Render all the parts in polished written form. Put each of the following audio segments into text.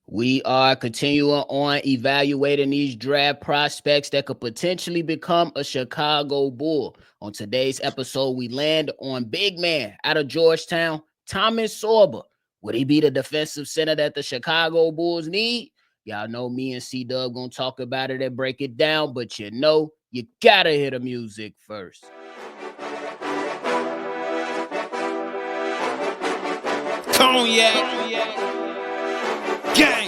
We are continuing on evaluating these draft prospects that could potentially become a Chicago Bull. On today's episode, we land on big man out of Georgetown, Thomas Sorber. Would he be the defensive center that the Chicago Bulls need? Y'all know me and CDubb gonna talk about it and break it down, but you gotta hear the music first. Cognac, gang.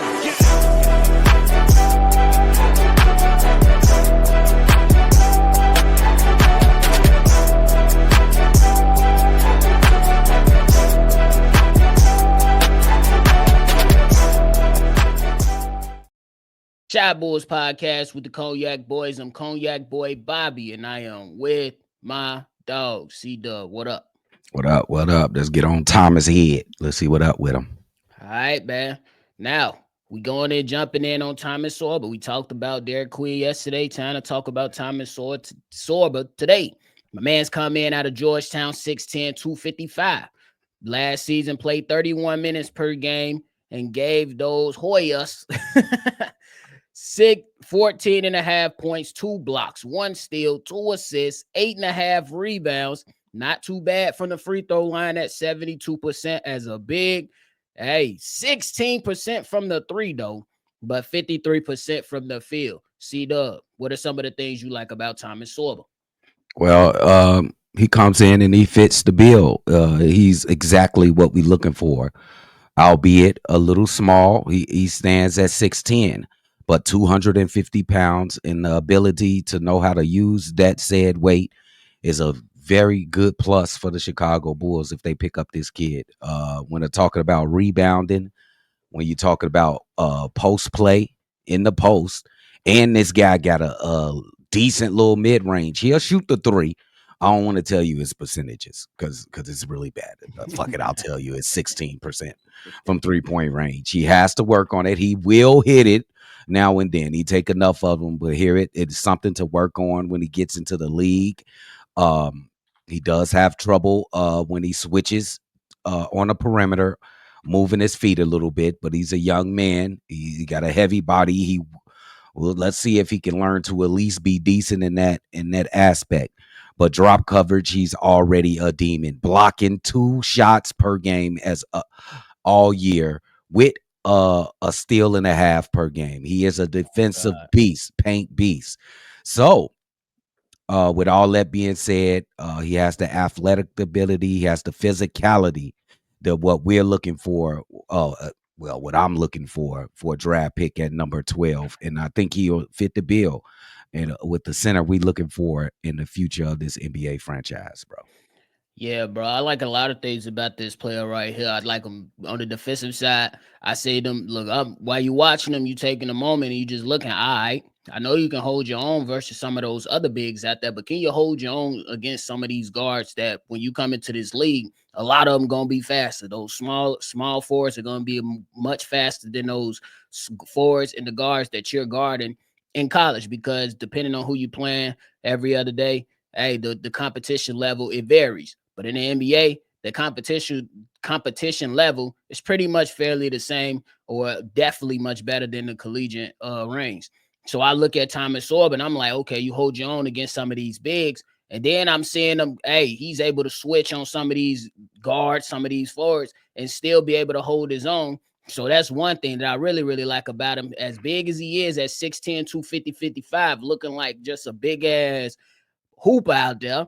Chai Bulls podcast with the Cognac Boys. I'm Cognac Boy Bobby, and I am with my dog, CDubb. What up? What up? What up? Let's get on Thomas' head. Let's see what up with him. All right, man. Now, we going in, jumping in on Thomas Sorber. We talked about Derek Queen yesterday. Time to talk about Thomas Sorber today. My man's come in out of Georgetown, 6'10", 255. Last season, played 31 minutes per game and gave those Hoyas 14 and a half points, 2 blocks, 1 steal, 2 assists, 8.5 rebounds. Not too bad from the free throw line at 72% as a big. Hey, 16% from the 3 though, but 53% from the field. CDubb, what are some of the things you like about Thomas Sorber? Well, he comes in and he fits the bill. He's exactly what we're looking for, albeit a little small. He stands at 6'10", but 250 pounds, and the ability to know how to use that said weight is a very good plus for the Chicago Bulls if they pick up this kid. When they're talking about rebounding, when you're talking about post play in the post, and this guy got a decent little mid range. He'll shoot the 3. I don't want to tell you his percentages because it's really bad. Fuck it, I'll tell you it's 16% from 3-point range. He has to work on it. He will hit it now and then. He take enough of them, but it's something to work on when he gets into the league. He does have trouble when he switches on a perimeter, moving his feet a little bit, but he's a young man. He got a heavy body. Let's see if he can learn to at least be decent in that aspect. But drop coverage, he's already a demon. Blocking 2 shots per game as all year with a steal and a half per game. He is a defensive beast, paint beast. So, with all that being said, he has the athletic ability, he has the physicality, what we're looking for. What I'm looking for a draft pick at number 12, and I think he'll fit the bill. And with the center we looking for in the future of this NBA franchise, bro. Yeah, bro. I like a lot of things about this player right here. I like him on the defensive side. I say them, look, while you watching them, you taking a moment and you just looking, all right, I know you can hold your own versus some of those other bigs out there, but can you hold your own against some of these guards that when you come into this league, a lot of them going to be faster. Those small forwards are going to be much faster than those forwards and the guards that you're guarding in college, because depending on who you playing every other day, hey, the competition level, it varies. But in the NBA, the competition level is pretty much fairly the same, or definitely much better than the collegiate range. So I look at Thomas Sorber and I'm like, okay, you hold your own against some of these bigs. And then I'm seeing him, hey, he's able to switch on some of these guards, some of these forwards, and still be able to hold his own. So that's one thing that I really, really like about him. As big as he is at 6'10", 250, 55, looking like just a big ass hoop out there,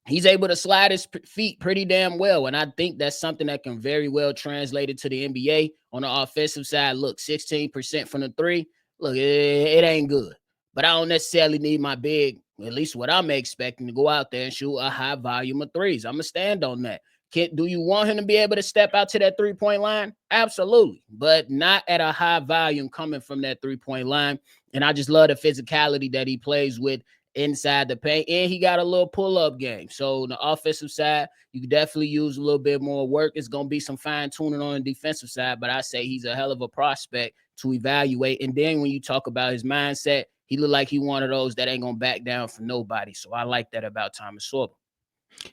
he's able to slide his feet pretty damn well. And I think that's something that can very well translate it to the NBA on the offensive side. Look, 16% from the 3. Look, it ain't good. But I don't necessarily need my big, at least what I'm expecting, to go out there and shoot a high volume of 3s. I'm going to stand on that. Do you want him to be able to step out to that 3-point line? Absolutely. But not at a high volume coming from that 3-point line. And I just love the physicality that he plays with inside the paint, and he got a little pull-up game. So on the offensive side, you can definitely use a little bit more work. It's going to be some fine-tuning on the defensive side, but I say he's a hell of a prospect to evaluate. And then when you talk about his mindset, he look like he one of those that ain't going to back down for nobody. So I like that about Thomas Sorber.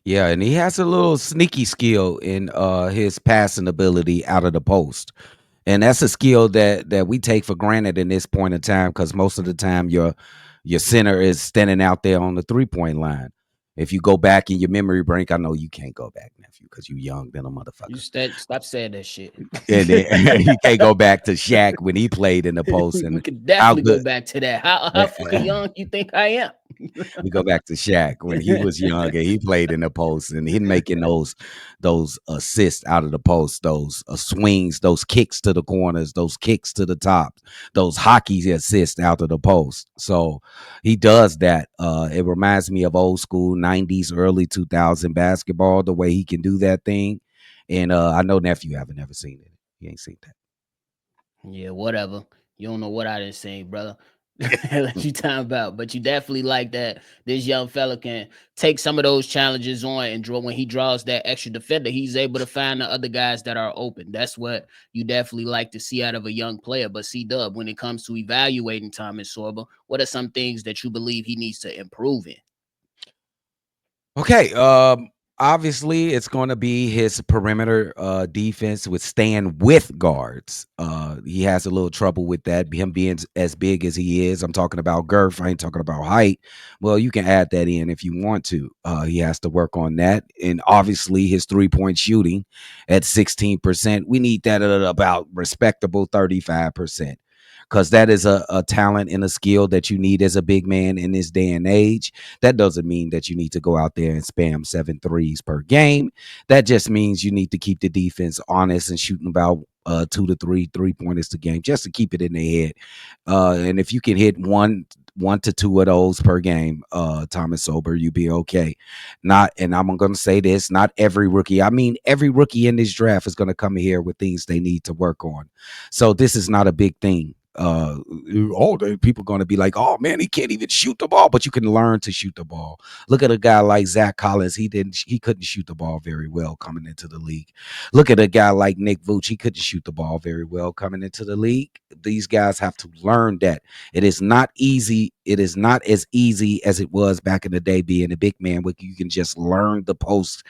Yeah, and he has a little sneaky skill in his passing ability out of the post. And that's a skill that we take for granted in this point in time because most of the time your center is standing out there on the 3-point line. If you go back in your memory bank, I know you can't go back, nephew, because you young than a You motherfucker. stop saying that shit. And then you can't go back to Shaq when he played in the post We and could how definitely go good. back to that. How fucking young you think I am? We go back to Shaq when he was young and he played in the post and he making those assists out of the post, those swings, those kicks to the corners, those kicks to the top, those hockey assists out of the post. So he does that. It reminds me of old school 90s, early 2000 basketball, the way he can do that thing. And I know nephew haven't ever seen it. He ain't seen Yeah, whatever. You don't know what I didn't say, brother. that. What you talking about? But you definitely like that this young fella can take some of those challenges on and draw when he draws that extra defender, he's able to find the other guys that are open. That's what you definitely like to see out of a young player. But CDubb, when it comes to evaluating Thomas Sorber, what are some things that you believe he needs to improve in? Okay. Obviously, it's going to be his perimeter defense with staying with guards. He has a little trouble with that. Him being as big as he is. I'm talking about girth. I ain't talking about height. Well, you can add that in if you want to. He has to work on that. And obviously, his 3-point shooting at 16%. We need that at about respectable 35%. Because that is a talent and a skill that you need as a big man in this day and age. That doesn't mean that you need to go out there and spam 7 threes per game. That just means you need to keep the defense honest and shooting about 2 to 3 3 pointers a game just to keep it in their head. And if you can hit one to two of those per game, Thomas Sober, you be okay. Not, and I'm gonna say this, not every rookie. I mean, every rookie in this draft is gonna come here with things they need to work on. So this is not a big thing. People going to be like, oh man, he can't even shoot the ball, but you can learn to shoot the ball. Look at a guy like Zach Collins. He couldn't shoot the ball very well coming into the league. Look at a guy like Nick Vooch. He couldn't shoot the ball very well coming into the league. These guys have to learn that it is not easy. It is not as easy as it was back in the day being a big man where you can just learn the post,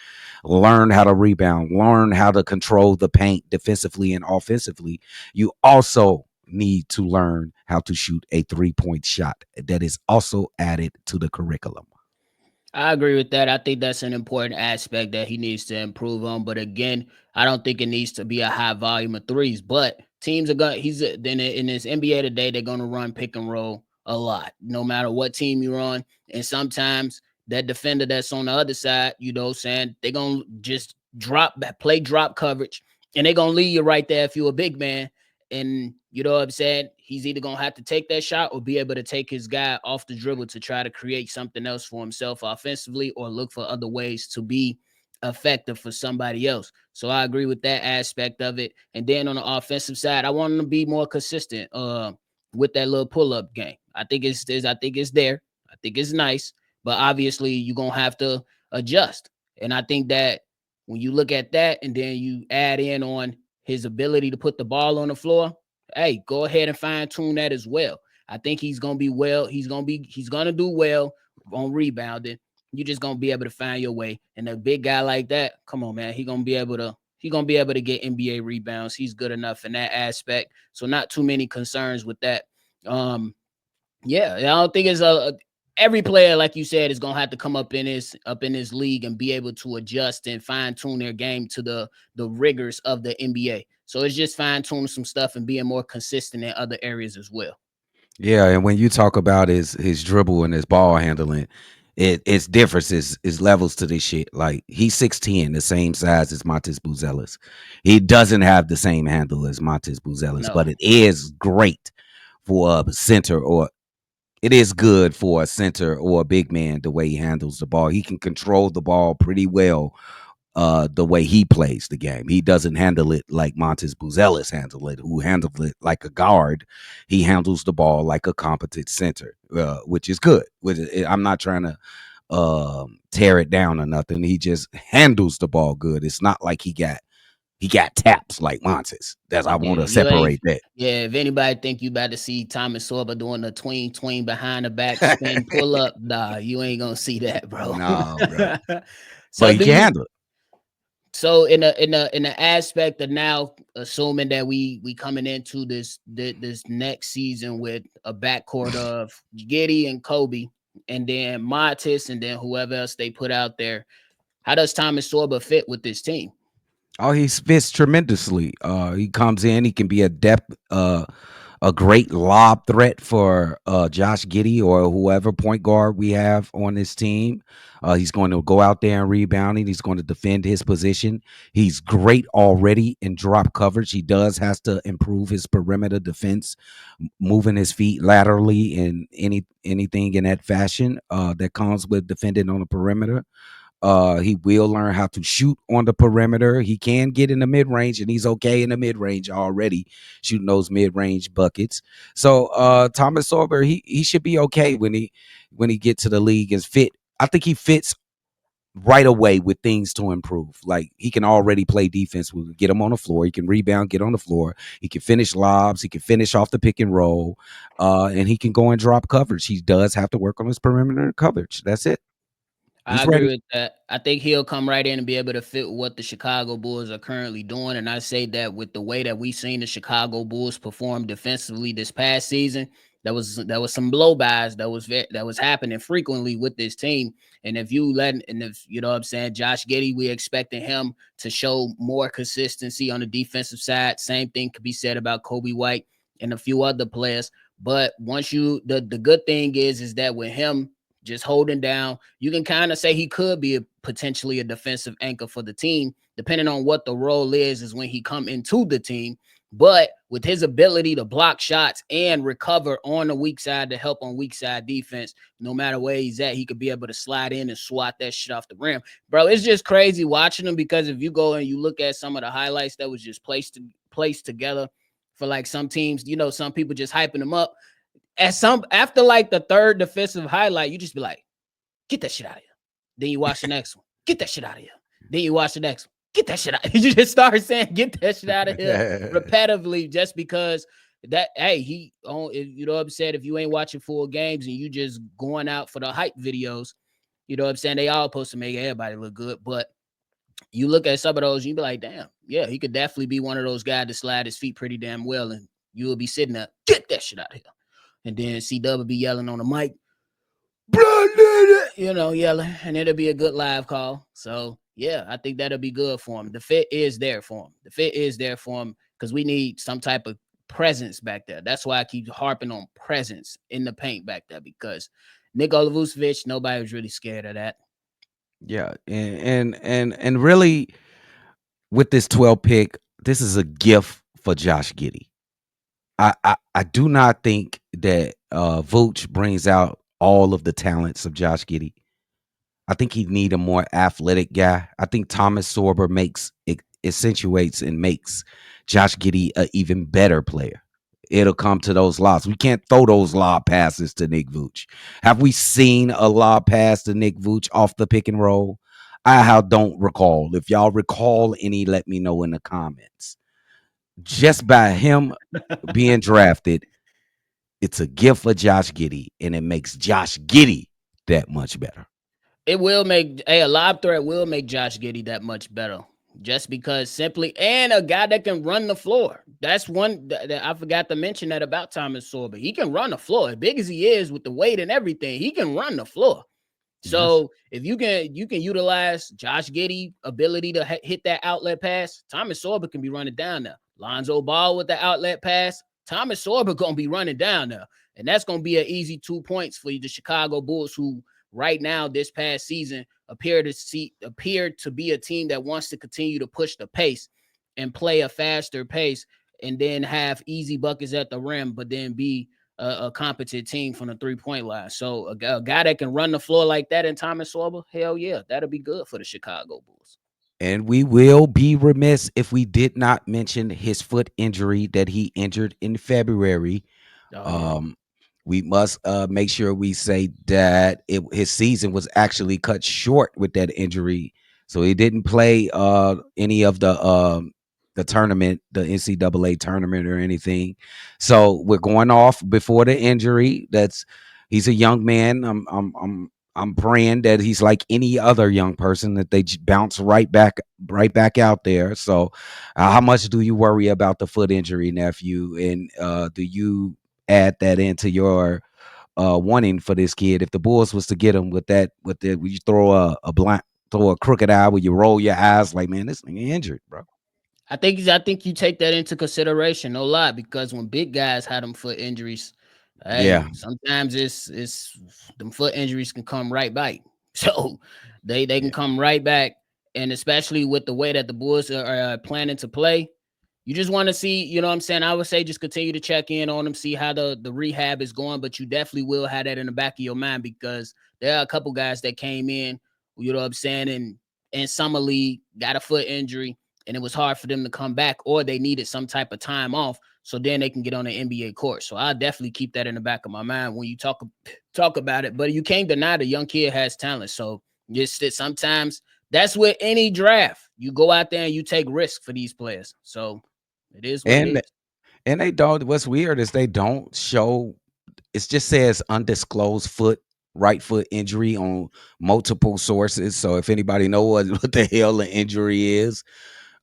learn how to rebound, learn how to control the paint defensively and offensively. You also need to learn how to shoot a 3-point shot. That is also added to the curriculum. I agree with that. I think that's an important aspect that he needs to improve on. But again, I don't think it needs to be a high volume of threes. But teams are going. Then in this NBA today, they're going to run pick and roll a lot, no matter what team you're on. And sometimes that defender that's on the other side, saying they're going to just play drop coverage, and they're going to leave you right there if you're a big man. And you know what I'm saying? He's either going to have to take that shot or be able to take his guy off the dribble to try to create something else for himself offensively or look for other ways to be effective for somebody else. So I agree with that aspect of it. And then on the offensive side, I want him to be more consistent with that little pull-up game. I think it's there. I think it's nice, but obviously you're going to have to adjust. And I think that when you look at that and then you add in on his ability to put the ball on the floor, hey, go ahead and fine tune that as well. I think he's gonna be well. He's gonna do well on rebounding. You're just gonna be able to find your way. And a big guy like that, come on, man, he's gonna be able to get NBA rebounds. He's good enough in that aspect. So not too many concerns with that. Um, yeah, I don't think it's every player, like you said, is gonna have to come up in this league and be able to adjust and fine tune their game to the rigors of the NBA. So it's just fine tuning some stuff and being more consistent in other areas as well. Yeah, and when you talk about his dribble and his ball handling, it's difference is levels to this shit. Like he's 6'10", the same size as Montes Buzelis. He doesn't have the same handle as Montes Buzelis, No, but it is great for a center or it is good for a center or a big man the way he handles the ball. He can control the ball pretty well the way he plays the game. He doesn't handle it like Montes Buzelis handled it, who handled it like a guard. He handles the ball like a competent center, which is good. I'm not trying to tear it down or nothing. He just handles the ball good. It's not like he got taps like Montes. That's I want yeah, to you ain't. separate that. Yeah, if anybody think you about to see Thomas Sorber doing the tween behind the back spin pull up, nah, you ain't gonna see that, bro. No, bro. So But he do can you? handle it. So in the aspect of now, assuming that we coming into this next season with a backcourt of Giddy and Kobe, and then Montes, and then whoever else they put out there, how does Thomas Sorber fit with this team? Oh, he fits tremendously. He comes in. He can be a great lob threat for Josh Giddey or whoever point guard we have on this team. He's going to go out there and rebounding. He's going to defend his position. He's great already in drop coverage. He does has to improve his perimeter defense, moving his feet laterally and anything in that fashion that comes with defending on the perimeter. He will learn how to shoot on the perimeter. He can get in the mid range, and he's okay in the mid range already, shooting those mid range buckets. So Thomas Sorber, he should be okay when he get to the league and fit. I think he fits right away with things to improve. Like he can already play defense. We get him on the floor. He can rebound, get on the floor. He can finish lobs. He can finish off the pick and roll, and he can go and drop coverage. He does have to work on his perimeter coverage. That's it. I He's agree ready. with that. I think he'll come right in and be able to fit what the Chicago Bulls are currently doing. And I say that with the way that we've seen the Chicago Bulls perform defensively this past season, that was some blow bys that was happening frequently with this team. And if you know what I'm saying, Josh Giddey, we expecting him to show more consistency on the defensive side. Same thing could be said about Kobe White and a few other players. But once the good thing is that with him just holding down, you can kind of say he could be potentially a defensive anchor for the team, depending on what the role is when he come into the team. But with his ability to block shots and recover on the weak side to help on weak side defense, no matter where he's at, he could be able to slide in and swat that shit off the rim. Bro, it's just crazy watching him, because if you go and you look at some of the highlights that was just placed together for like some teams, some people just hyping him up. After like the third defensive highlight, you just be like, get that shit out of here. Then you watch the next one. Get that shit out of here. Then you watch the next one. Get that shit out. You just start saying, get that shit out of here repetitively, just because that, hey, you know what I'm saying? If you ain't watching full games and you just going out for the hype videos, you know what I'm saying? They all supposed to make everybody look good. But you look at some of those, you be like, damn, yeah, he could definitely be one of those guys to slide his feet pretty damn well. And you will be sitting there, get that shit out of here. And then CDubb will be yelling on the mic, yelling, and it'll be a good live call. So yeah, I think that'll be good for him. The fit is there for him. The fit is there for him because we need some type of presence back there. That's why I keep harping on presence in the paint back there, because Nikola Vucevic, nobody was really scared of that. Yeah, and really with this 12 pick, this is a gift for Josh Giddey. I do not think that Vooch brings out all of the talents of Josh Giddey. I think he need a more athletic guy. I think Thomas Sorber makes it accentuates and makes Josh Giddey an even better player. It'll come to those lobs. We can't throw those lob passes to Nick Vooch. Have we seen a lob pass to Nick Vooch off the pick and roll? I don't recall. If y'all recall any, let me know in the comments. Just by him being drafted, it's a gift for Josh Giddey, and it makes Josh Giddey that much better. It will make a lob threat will make Josh Giddey that much better. Just because simply, and a guy that can run the floor. That's one that I forgot to mention that about Thomas Sorber. He can run the floor. As big as he is with the weight and everything, he can run the floor. Yes. So if you can utilize Josh Giddey ability to hit that outlet pass, Thomas Sorber can be running down there. Lonzo Ball with the outlet pass, Thomas Sorber gonna be running down there, and that's gonna be an easy 2 points for the Chicago Bulls, who right now this past season appeared to be a team that wants to continue to push the pace and play a faster pace, and then have easy buckets at the rim, but then be a competent team from the 3-point line. So a guy that can run the floor like that in Thomas Sorber, hell yeah, that'll be good for the Chicago Bulls. And we will be remiss if we did not mention his foot injury that he injured in February. Oh yeah. Um, we must make sure we say that his season was actually cut short with that injury, so he didn't play any of the tournament, the NCAA tournament or anything. So we're going off before the injury. He's a young man. I'm praying that he's like any other young person that they bounce right back out there. So, how much do you worry about the foot injury, nephew? And do you add that into your wanting for this kid? If the Bulls was to get him would you throw throw a crooked eye? Would you roll your eyes like, man, this thing injured, bro? I think you take that into consideration, no lie, because when big guys had them foot injuries, Yeah, hey, sometimes it's them foot injuries can come right back. So they can yeah. come right back, and especially with the way that the Bulls are planning to play, you just want to see, you know what I'm saying? I would say just continue to check in on them, see how the rehab is going, but you definitely will have that in the back of your mind because there are a couple guys that came in, you know what I'm saying, and in summer league got a foot injury and it was hard for them to come back, or they needed some type of time off so then they can get on the NBA court. So I definitely keep that in the back of my mind when you talk about it. But you can't deny the young kid has talent. So just that sometimes that's with any draft. You go out there and you take risks for these players. So it is what it And is. and they don't. What's weird is they don't show. It just says undisclosed right foot injury on multiple sources. So if anybody know what the hell the injury is,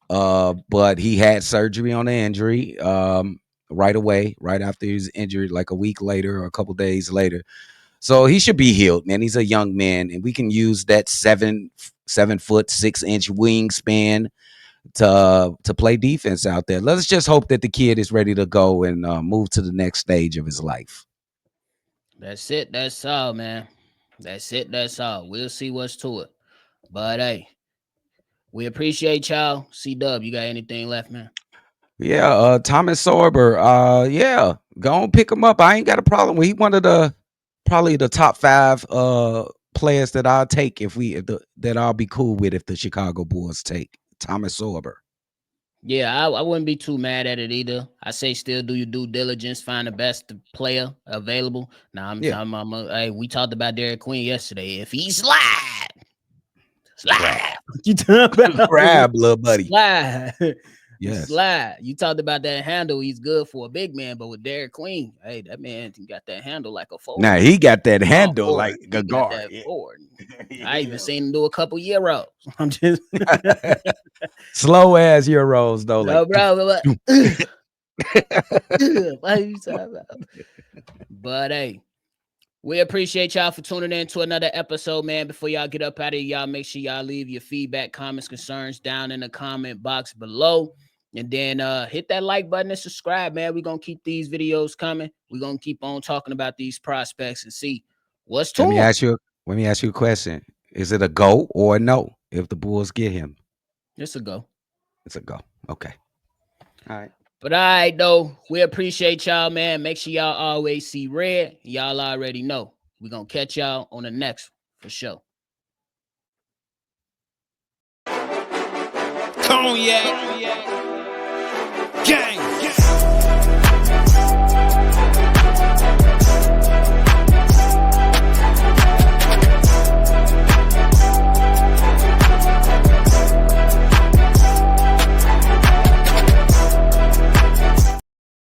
but he had surgery on the injury right away, right after he was injured, like a week later or a couple days later. So he should be healed, man. He's a young man, and we can use that 7 foot 6 inch wingspan to play defense out there. Let's just hope that the kid is ready to go and move to the next stage of his life. That's it. That's all, man. That's it. That's all. We'll see what's to it. But hey, we appreciate y'all. CDubb, you got anything left, man? Yeah, Thomas Sorber. Yeah, go on pick him up. I ain't got a problem with. He one of the probably the top 5 players that I'll take that I'll be cool with if the Chicago Bulls take Thomas Sorber. Yeah, I wouldn't be too mad at it either. I say still do your due diligence, find the best player available. Now I'm Yeah, talking about hey, we talked about Derek Queen yesterday. If he slide, grab, you talking about grab, little buddy. slide. Yes. Slide. You talked about that handle. He's good for a big man, but with Derek Queen, hey, that man got that handle like a Now forward. he got that Small handle forward. like a He got guard. that Yeah. forward. I even Yeah. seen him do a couple euros. I'm just Slow as Euros though, like no, bro. What you talking about? But hey, we appreciate y'all for tuning in to another episode, man. Before y'all get up out of here, y'all make sure y'all leave your feedback, comments, concerns down in the comment box below. And then hit that like button and subscribe, man. We're gonna keep these videos coming. We're gonna keep on talking about these prospects and see what's to let me them. ask you let me ask you a question. Is it a go or a no if the Bulls get him? It's a go. It's a go. Okay. All right. But all right, though, we appreciate y'all, man. Make sure y'all always see red. Y'all already know. We're gonna catch y'all on the next for sure. Cognac. Gang.